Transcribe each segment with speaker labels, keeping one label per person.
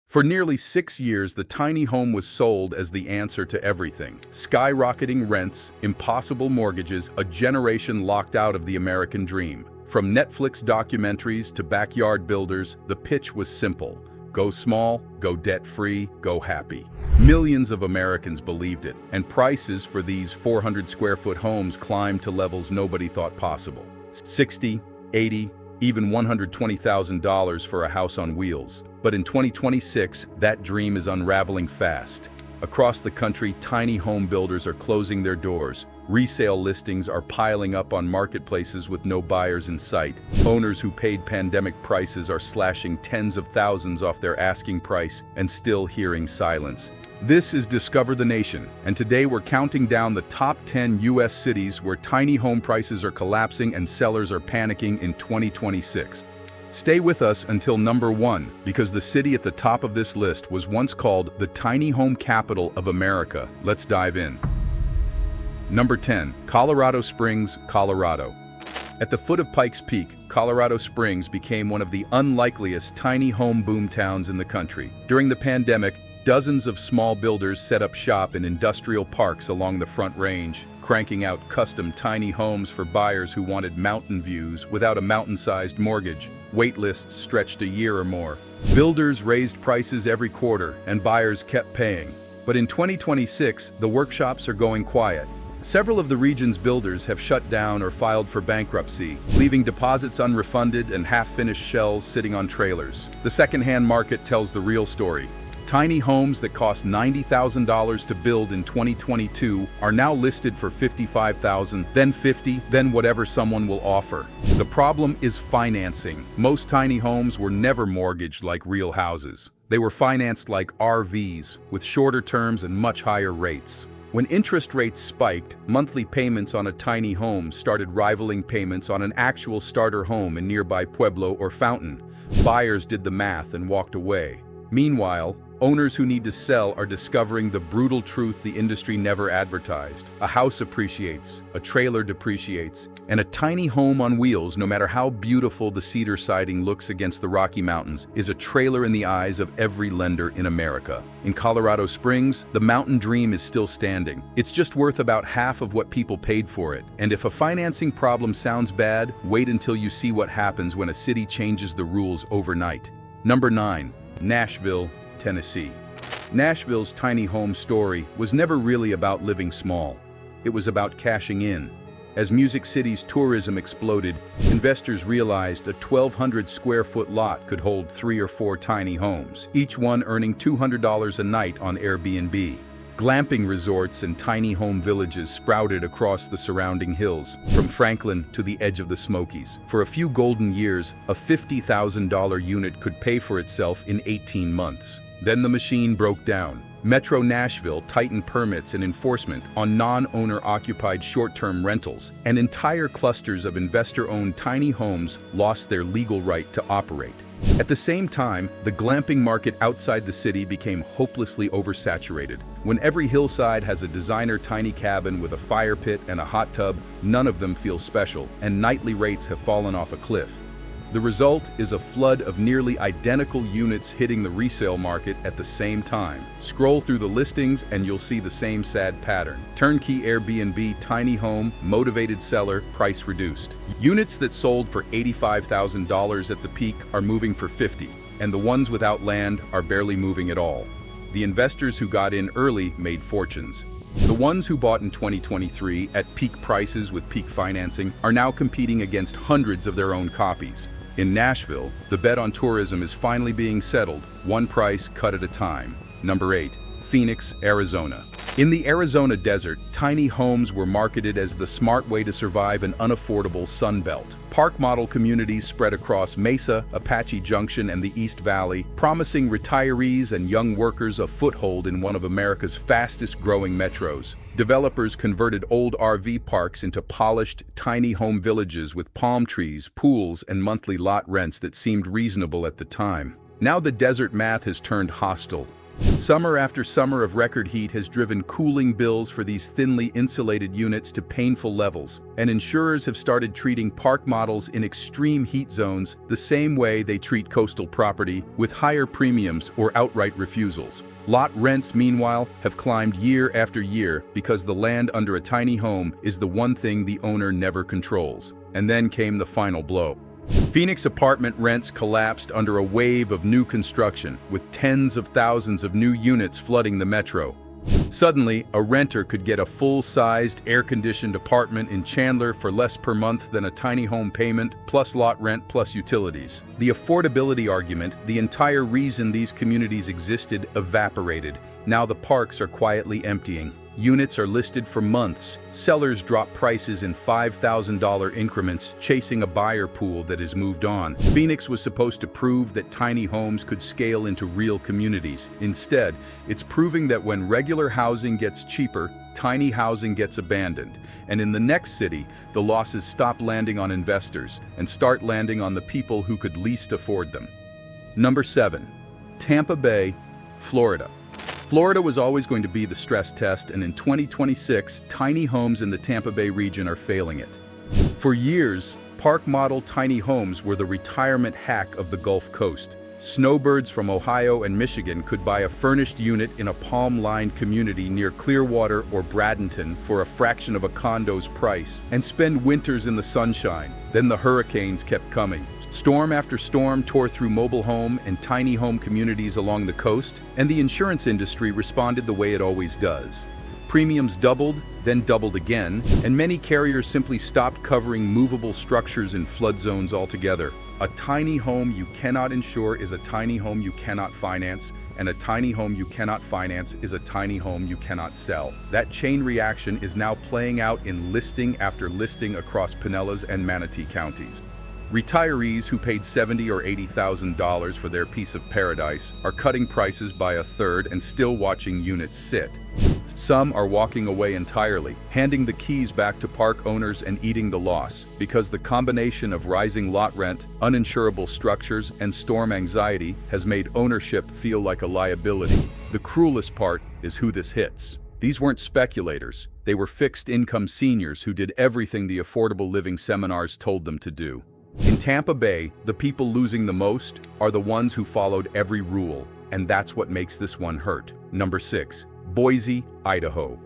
Speaker 1: For nearly 6 years, the tiny home was sold as the answer to everything. Skyrocketing rents, impossible mortgages, a generation locked out of the American dream. From Netflix documentaries to backyard builders, the pitch was simple. Go small, go debt-free, go happy. Millions of Americans believed it, and prices for these 400-square-foot homes climbed to levels nobody thought possible. $60, $80, even $120,000 for a house on wheels. But in 2026, that dream is unraveling fast. Across the country, tiny home builders are closing their doors. Resale listings are piling up on marketplaces with no buyers in sight. Owners who paid pandemic prices are slashing tens of thousands off their asking price and still hearing silence. This is Discover the Nation, and today we're counting down the top 10 U.S. cities where tiny home prices are collapsing and sellers are panicking in 2026. Stay with us until number 1, because the city at the top of this list was once called the tiny home capital of America. Let's dive in. Number 10, Colorado Springs, Colorado. At the foot of Pikes Peak, Colorado Springs became one of the unlikeliest tiny home boomtowns in the country. During the pandemic, dozens of small builders set up shop in industrial parks along the Front Range, cranking out custom tiny homes for buyers who wanted mountain views without a mountain-sized mortgage. Wait lists stretched a year or more. Builders raised prices every quarter, and buyers kept paying. But in 2026, the workshops are going quiet. Several of the region's builders have shut down or filed for bankruptcy, leaving deposits unrefunded and half-finished shells sitting on trailers. The second-hand market tells the real story. Tiny homes that cost $90,000 to build in 2022 are now listed for $55,000, then $50,000, then whatever someone will offer. The problem is financing. Most tiny homes were never mortgaged like real houses. They were financed like RVs, with shorter terms and much higher rates. When interest rates spiked, monthly payments on a tiny home started rivaling payments on an actual starter home in nearby Pueblo or Fountain. Buyers did the math and walked away. Meanwhile, owners who need to sell are discovering the brutal truth the industry never advertised. A house appreciates, a trailer depreciates, and a tiny home on wheels, no matter how beautiful the cedar siding looks against the Rocky Mountains, is a trailer in the eyes of every lender in America. In Colorado Springs, the mountain dream is still standing. It's just worth about half of what people paid for it. And if a financing problem sounds bad, wait until you see what happens when a city changes the rules overnight. Number 9. Nashville, Tennessee. Nashville's tiny home story was never really about living small. It was about cashing in. As Music City's tourism exploded, investors realized a 1,200-square-foot lot could hold 3 or 4 tiny homes, each one earning $200 a night on Airbnb. Glamping resorts and tiny home villages sprouted across the surrounding hills, from Franklin to the edge of the Smokies. For a few golden years, a $50,000 unit could pay for itself in 18 months. Then the machine broke down. Metro Nashville tightened permits and enforcement on non-owner-occupied short-term rentals, and entire clusters of investor-owned tiny homes lost their legal right to operate. At the same time, the glamping market outside the city became hopelessly oversaturated. When every hillside has a designer tiny cabin with a fire pit and a hot tub, none of them feel special, and nightly rates have fallen off a cliff. The result is a flood of nearly identical units hitting the resale market at the same time. Scroll through the listings and you'll see the same sad pattern. Turnkey Airbnb, tiny home, motivated seller, price reduced. Units that sold for $85,000 at the peak are moving for $50,000, and the ones without land are barely moving at all. The investors who got in early made fortunes. The ones who bought in 2023 at peak prices with peak financing are now competing against hundreds of their own copies. In Nashville, the bet on tourism is finally being settled, one price cut at a time. Number 8. Phoenix, Arizona. In the Arizona desert, tiny homes were marketed as the smart way to survive an unaffordable Sun Belt. Park model communities spread across Mesa, Apache Junction, and the East Valley, promising retirees and young workers a foothold in one of America's fastest-growing metros. Developers converted old RV parks into polished, tiny home villages with palm trees, pools, and monthly lot rents that seemed reasonable at the time. Now the desert math has turned hostile. Summer after summer of record heat has driven cooling bills for these thinly insulated units to painful levels, and insurers have started treating park models in extreme heat zones the same way they treat coastal property, with higher premiums or outright refusals. Lot rents, meanwhile, have climbed year after year because the land under a tiny home is the one thing the owner never controls. And then came the final blow. Phoenix apartment rents collapsed under a wave of new construction, with tens of thousands of new units flooding the metro. Suddenly, a renter could get a full-sized, air-conditioned apartment in Chandler for less per month than a tiny home payment, plus lot rent, plus utilities. The affordability argument, the entire reason these communities existed, evaporated. Now the parks are quietly emptying. Units are listed for months. Sellers drop prices in $5,000 increments, chasing a buyer pool that has moved on. Phoenix was supposed to prove that tiny homes could scale into real communities. Instead, it's proving that when regular housing gets cheaper, tiny housing gets abandoned. And in the next city, the losses stop landing on investors and start landing on the people who could least afford them. Number 7. Tampa Bay, Florida. Florida was always going to be the stress test, and in 2026, tiny homes in the Tampa Bay region are failing it. For years, park model tiny homes were the retirement hack of the Gulf Coast. Snowbirds from Ohio and Michigan could buy a furnished unit in a palm-lined community near Clearwater or Bradenton for a fraction of a condo's price and spend winters in the sunshine. Then the hurricanes kept coming. Storm after storm tore through mobile home and tiny home communities along the coast, and the insurance industry responded the way it always does. Premiums doubled, then doubled again, and many carriers simply stopped covering movable structures in flood zones altogether. A tiny home you cannot insure is a tiny home you cannot finance, and a tiny home you cannot finance is a tiny home you cannot sell. That chain reaction is now playing out in listing after listing across Pinellas and Manatee counties. Retirees who paid $70,000 or $80,000 for their piece of paradise are cutting prices by a third and still watching units sit. Some are walking away entirely, handing the keys back to park owners and eating the loss, because the combination of rising lot rent, uninsurable structures, and storm anxiety has made ownership feel like a liability. The cruelest part is who this hits. These weren't speculators. They were fixed-income seniors who did everything the affordable living seminars told them to do. In Tampa Bay, the people losing the most are the ones who followed every rule, and that's what makes this one hurt. Number 6. Boise, Idaho.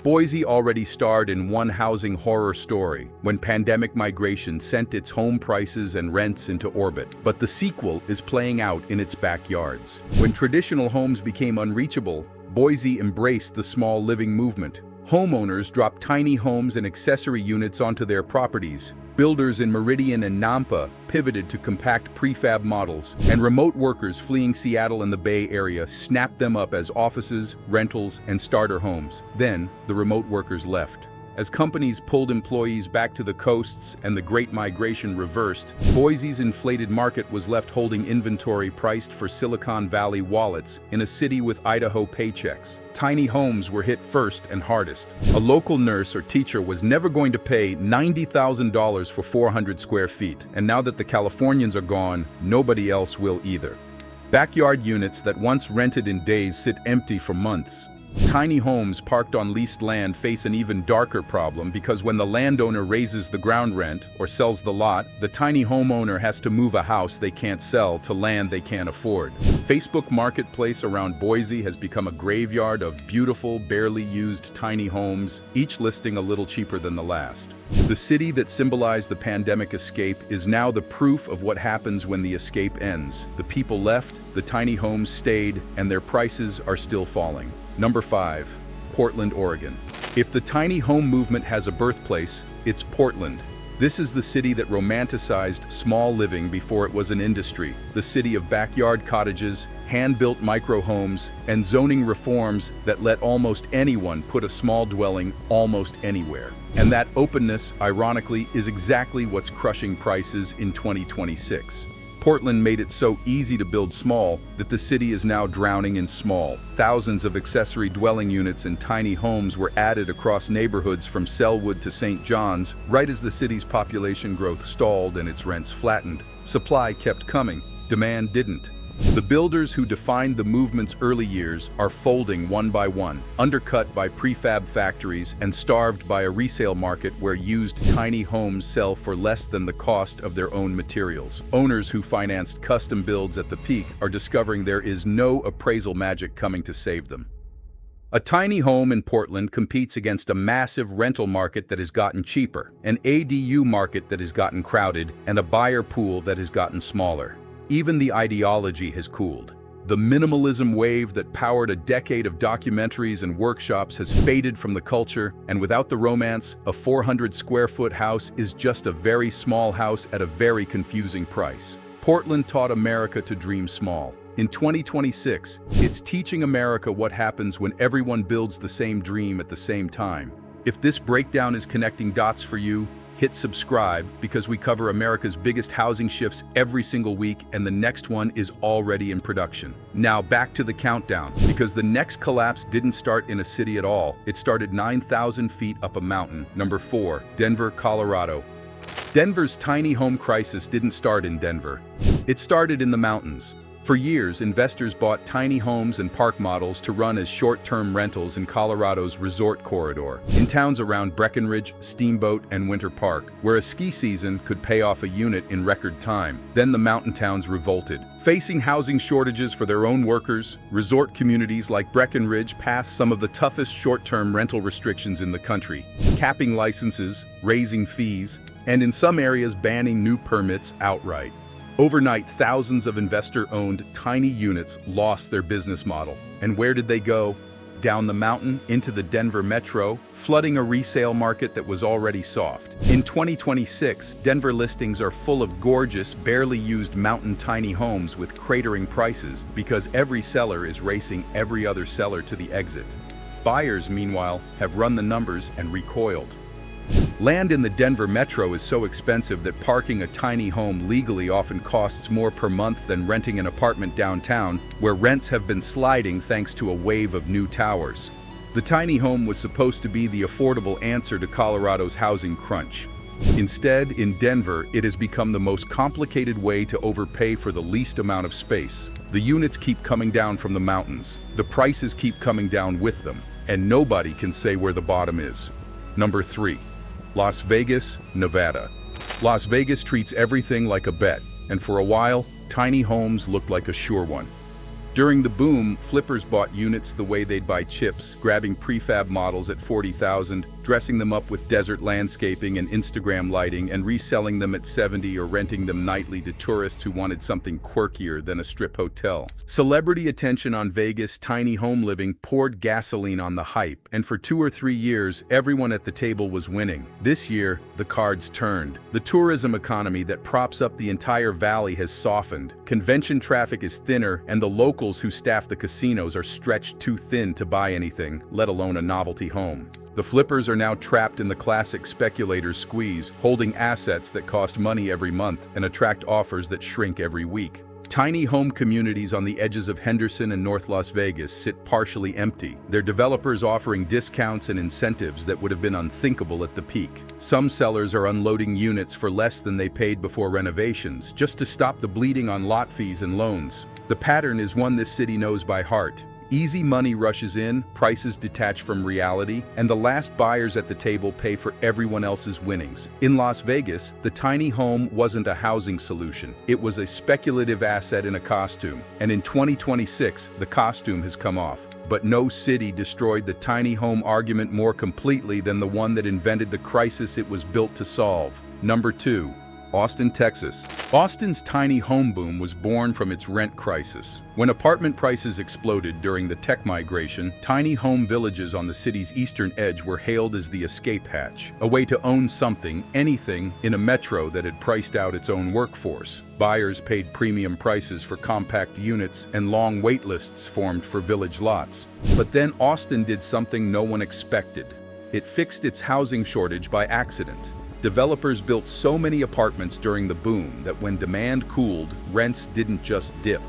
Speaker 1: Boise already starred in one housing horror story when pandemic migration sent its home prices and rents into orbit. But the sequel is playing out in its backyards. When traditional homes became unreachable, Boise embraced the small living movement. Homeowners dropped tiny homes and accessory units onto their properties. Builders in Meridian and Nampa pivoted to compact prefab models, and remote workers fleeing Seattle and the Bay Area snapped them up as offices, rentals, and starter homes. Then, the remote workers left. As companies pulled employees back to the coasts and the Great Migration reversed, Boise's inflated market was left holding inventory priced for Silicon Valley wallets in a city with Idaho paychecks. Tiny homes were hit first and hardest. A local nurse or teacher was never going to pay $90,000 for 400 square feet, and now that the Californians are gone, nobody else will either. Backyard units that once rented in days sit empty for months. Tiny homes parked on leased land face an even darker problem because when the landowner raises the ground rent or sells the lot, the tiny homeowner has to move a house they can't sell to land they can't afford. Facebook Marketplace around Boise has become a graveyard of beautiful, barely used tiny homes, each listing a little cheaper than the last. The city that symbolized the pandemic escape is now the proof of what happens when the escape ends. The people left, the tiny homes stayed, and their prices are still falling. Number 5. Portland, Oregon. If the tiny home movement has a birthplace, it's Portland. This is the city that romanticized small living before it was an industry, the city of backyard cottages, hand-built micro-homes, and zoning reforms that let almost anyone put a small dwelling almost anywhere. And that openness, ironically, is exactly what's crushing prices in 2026. Portland made it so easy to build small that the city is now drowning in small. Thousands of accessory dwelling units and tiny homes were added across neighborhoods from Selwood to St. John's, right as the city's population growth stalled and its rents flattened. Supply kept coming, demand didn't. The builders who defined the movement's early years are folding one by one, undercut by prefab factories and starved by a resale market where used tiny homes sell for less than the cost of their own materials. Owners who financed custom builds at the peak are discovering there is no appraisal magic coming to save them. A tiny home in Portland competes against a massive rental market that has gotten cheaper, an ADU market that has gotten crowded, and a buyer pool that has gotten smaller. Even the ideology has cooled. The minimalism wave that powered a decade of documentaries and workshops has faded from the culture, and without the romance, a 400-square-foot house is just a very small house at a very confusing price. Portland taught America to dream small. In 2026, it's teaching America what happens when everyone builds the same dream at the same time. If this breakdown is connecting dots for you, hit subscribe because we cover America's biggest housing shifts every single week, and the next one is already in production. Now back to the countdown, because the next collapse didn't start in a city at all. It started 9,000 feet up a mountain. Number 4, Denver, Colorado. Denver's tiny home crisis didn't start in Denver. It started in the mountains. For years, investors bought tiny homes and park models to run as short-term rentals in Colorado's resort corridor, in towns around Breckenridge, Steamboat, and Winter Park, where a ski season could pay off a unit in record time. Then the mountain towns revolted. Facing housing shortages for their own workers, resort communities like Breckenridge passed some of the toughest short-term rental restrictions in the country, capping licenses, raising fees, and in some areas banning new permits outright. Overnight, thousands of investor-owned tiny units lost their business model. And where did they go? Down the mountain into the Denver metro, flooding a resale market that was already soft. In 2026, Denver listings are full of gorgeous, barely used mountain tiny homes with cratering prices because every seller is racing every other seller to the exit. Buyers, meanwhile, have run the numbers and recoiled. Land in the Denver metro is so expensive that parking a tiny home legally often costs more per month than renting an apartment downtown, where rents have been sliding thanks to a wave of new towers. The tiny home was supposed to be the affordable answer to Colorado's housing crunch. Instead, in Denver, it has become the most complicated way to overpay for the least amount of space. The units keep coming down from the mountains, the prices keep coming down with them, and nobody can say where the bottom is. Number 3. Las Vegas, Nevada. Las Vegas treats everything like a bet, and for a while, tiny homes looked like a sure one. During the boom, flippers bought units the way they'd buy chips, grabbing prefab models at $40,000, dressing them up with desert landscaping and Instagram lighting, and reselling them at $70,000 or renting them nightly to tourists who wanted something quirkier than a strip hotel. Celebrity attention on Vegas tiny home living poured gasoline on the hype, and for 2 or 3 years, everyone at the table was winning. This year, the cards turned. The tourism economy that props up the entire valley has softened. Convention traffic is thinner, and the locals who staff the casinos are stretched too thin to buy anything, let alone a novelty home. The flippers are now trapped in the classic speculator's squeeze, holding assets that cost money every month and attract offers that shrink every week. Tiny home communities on the edges of Henderson and North Las Vegas sit partially empty, their developers offering discounts and incentives that would have been unthinkable at the peak. Some sellers are unloading units for less than they paid before renovations, just to stop the bleeding on lot fees and loans. The pattern is one this city knows by heart. Easy money rushes in, prices detach from reality, and the last buyers at the table pay for everyone else's winnings. In Las Vegas, the tiny home wasn't a housing solution. It was a speculative asset in a costume. And in 2026, the costume has come off. But no city destroyed the tiny home argument more completely than the one that invented the crisis it was built to solve. Number 2. Austin, Texas. Austin's tiny home boom was born from its rent crisis. When apartment prices exploded during the tech migration, tiny home villages on the city's eastern edge were hailed as the escape hatch, a way to own something, anything, in a metro that had priced out its own workforce. Buyers paid premium prices for compact units, and long wait lists formed for village lots. But then Austin did something no one expected. It fixed its housing shortage by accident. Developers built so many apartments during the boom that when demand cooled, rents didn't just dip.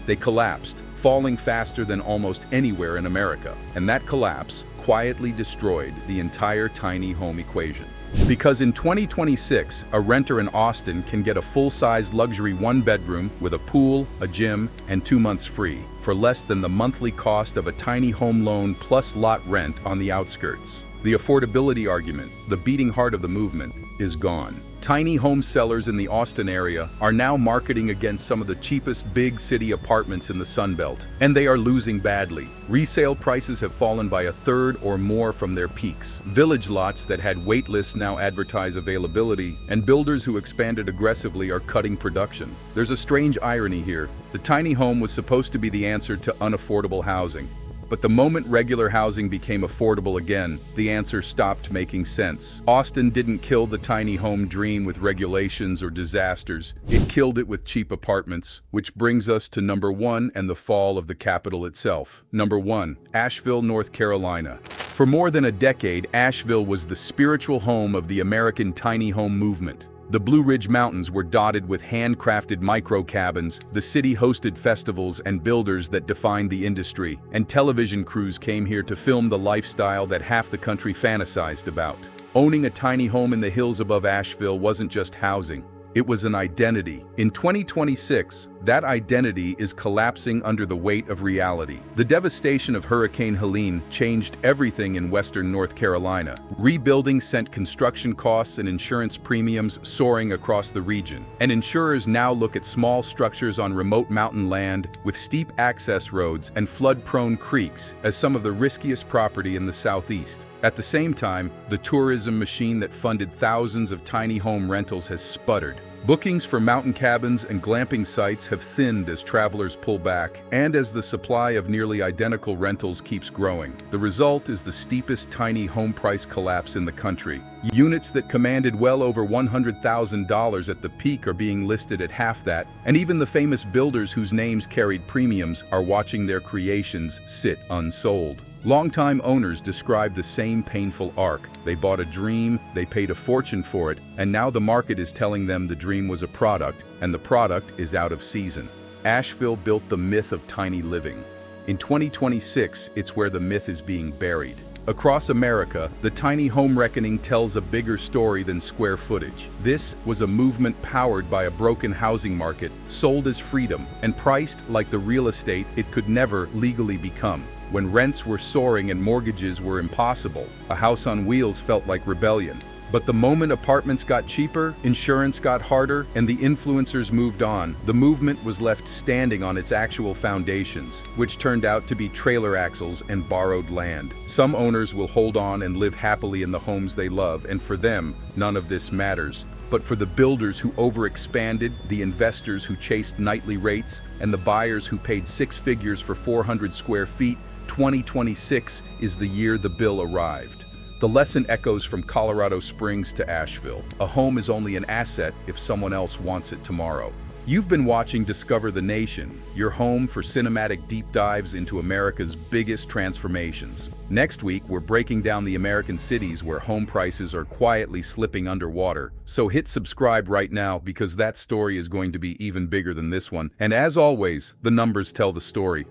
Speaker 1: They collapsed, falling faster than almost anywhere in America. And that collapse quietly destroyed the entire tiny home equation. Because in 2026, a renter in Austin can get a full-size luxury one-bedroom with a pool, a gym, and 2 months free for less than the monthly cost of a tiny home loan plus lot rent on the outskirts. The affordability argument, the beating heart of the movement, is gone. Tiny home sellers in the Austin area are now marketing against some of the cheapest big city apartments in the Sun Belt, and they are losing badly. Resale prices have fallen by a third or more from their peaks. Village lots that had wait lists now advertise availability, and builders who expanded aggressively are cutting production. There's a strange irony here. The tiny home was supposed to be the answer to unaffordable housing. But the moment regular housing became affordable again, the answer stopped making sense. Austin didn't kill the tiny home dream with regulations or disasters. It killed it with cheap apartments, which brings us to number 1 and the fall of the capital itself. Number 1, Asheville, North Carolina. For more than a decade, Asheville was the spiritual home of the American tiny home movement. The Blue Ridge Mountains were dotted with handcrafted micro-cabins, the city hosted festivals and builders that defined the industry, and television crews came here to film the lifestyle that half the country fantasized about. Owning a tiny home in the hills above Asheville wasn't just housing. It was an identity. In 2026, that identity is collapsing under the weight of reality. The devastation of Hurricane Helene changed everything in western North Carolina. Rebuilding sent construction costs and insurance premiums soaring across the region. And insurers now look at small structures on remote mountain land with steep access roads and flood-prone creeks as some of the riskiest property in the southeast. At the same time, the tourism machine that funded thousands of tiny home rentals has sputtered. Bookings for mountain cabins and glamping sites have thinned as travelers pull back, and as the supply of nearly identical rentals keeps growing. The result is the steepest tiny home price collapse in the country. Units that commanded well over $100,000 at the peak are being listed at half that, and even the famous builders whose names carried premiums are watching their creations sit unsold. Longtime owners describe the same painful arc. They bought a dream, they paid a fortune for it, and now the market is telling them the dream was a product, and the product is out of season. Asheville built the myth of tiny living. In 2026, it's where the myth is being buried. Across America, the tiny home reckoning tells a bigger story than square footage. This was a movement powered by a broken housing market, sold as freedom, and priced like the real estate it could never legally become. When rents were soaring and mortgages were impossible, a house on wheels felt like rebellion. But the moment apartments got cheaper, insurance got harder, and the influencers moved on, the movement was left standing on its actual foundations, which turned out to be trailer axles and borrowed land. Some owners will hold on and live happily in the homes they love, and for them, none of this matters. But for the builders who overexpanded, the investors who chased nightly rates, and the buyers who paid 6 figures for 400 square feet, 2026 is the year the bill arrived. The lesson echoes from Colorado Springs to Asheville. A home is only an asset if someone else wants it tomorrow. You've been watching Discover the Nation, your home for cinematic deep dives into America's biggest transformations. Next week, we're breaking down the American cities where home prices are quietly slipping underwater. So hit subscribe right now because that story is going to be even bigger than this one. And as always, the numbers tell the story.